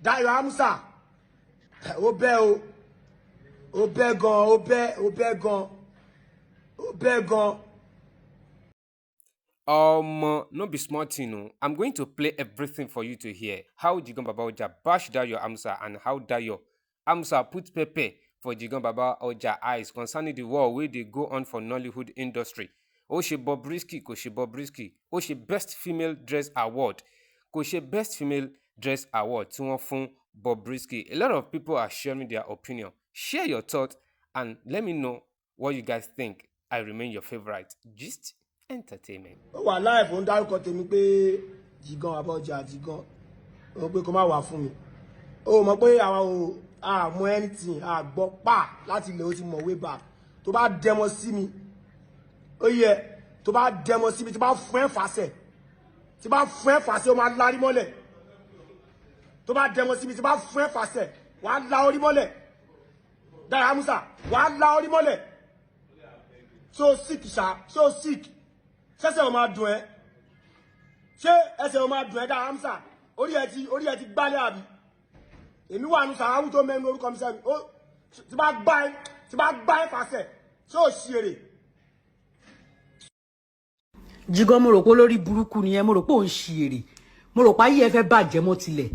Dayo Amusa. Obe o. Obe gan. No be small thing, no. I'm going to play everything for you to hear. How Jigan Baba Oja bash Dayo Amusa and how Dayo Amusa put pepper for Jigan Baba Oja eyes concerning the war where they go on for Nollywood industry. Ó ṣe bobrsky, kò ṣe bobrsky. Ó ṣe best female dress award. Kò ṣe best female dress award tí wọ́n fún bobrsky. A lot of people are sharing their opinion. Share your thoughts and let me know what you guys think. I remain your favorite. Gist Entertainment. Ó wà live on dárúkọ tèmi pé jigan abọ́jà jigan. Ó pé kó má wà fún mi. Ó mọ̀ pé àwa ò mọ anything gbọ́ pa láti ilẹ̀ ó ti mọ̀ way back. Tó bá demo sí mi. Ó yẹ tó bá demo sí mi tí bá fún ẹ fàṣẹ. Tí bá fún ẹ fàṣẹ ó máa lárí mọ́lẹ̀. Tó bá demo sí mi tí bá fún ẹ fàṣẹ wà lá orí mọ́lẹ̀. Dayo Amusa wà lá orí mọ́lẹ̀. So sick ṣá, so sick. Ṣẹ́ṣẹ́ o máa dùn ẹ́ ṣé ẹsẹ̀ o máa dùn ẹ́ Dayo Amusa orí ẹ ti gbálẹ̀ àbí èmi wà nù sàráwù tó mẹ́nu orúkọ mi sẹ́mi ó ti bá gbá ẹ́ fàṣẹ ṣé ò ṣí èrè. Jigan mo rò pé lórí burúkú ni ẹ mo rò pé ò ń ṣí èrè mo rò pé ayé ẹ fẹ́ bàjẹ́ mọ́ tilẹ̀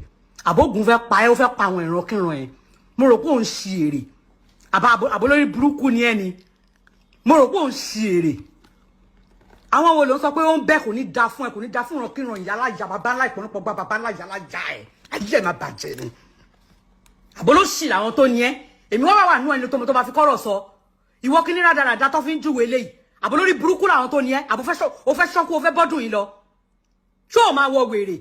àbógun fẹ́ pa ẹ́ ó fẹ́ pa àwọn ìrankíran ẹ mo rò pé ò ń ṣí èrè àbó lórí burúkú ni ẹ ni mo rò pé ò ń ṣí èrè. Àwọn wo ló ń sọ pé ó ń bẹ kò ní da fún ẹ kò ní da fún ìrankíran ìyá alájà bàbá ńlá ìpọnpọ bàbá ńlá ìyá alájà ẹ ayé ẹ máa bàjẹ́ ni àbó ló ṣì làwọn tó ní ẹ èmi wọ́n wà nú ẹni tó bá fi kọ́rọ̀ sọ ìwọ kí ní rádaràdá tó fi ń júwèé léyìí àbó lórí burúkú làwọn tó ní ẹ àbó ó fẹ́ ṣọ́kú ó fẹ́ bọ́dún yìí lọ ṣó o máa wọ wèrè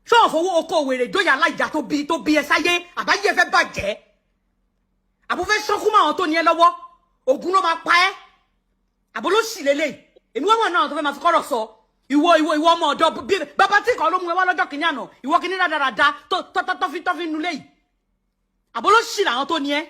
ṣó o fowó oko wèrè dóyà alájà tó bí ẹ sáyé àbáyé ẹ fẹ́ bàjẹ́ àbó fẹ́ ṣọ́kú mọ́ àwọn tó ní ẹ lọ́wọ́ ògùn ló máa pa ẹ́ àbó ló ṣì lélẹ́yìí èmi wọ́n wà náà tó fẹ́ máa fi kọ́rọ̀ sọ ìwọ ọmọ ọ̀dọ́ bàbá tí kan ló mú ẹ wá lọ́jọ́ kìíní àná ìwọ kìíní rádaràda tó fi nulẹ̀ yìí àbó ló ṣì làwọn tó ní ẹ.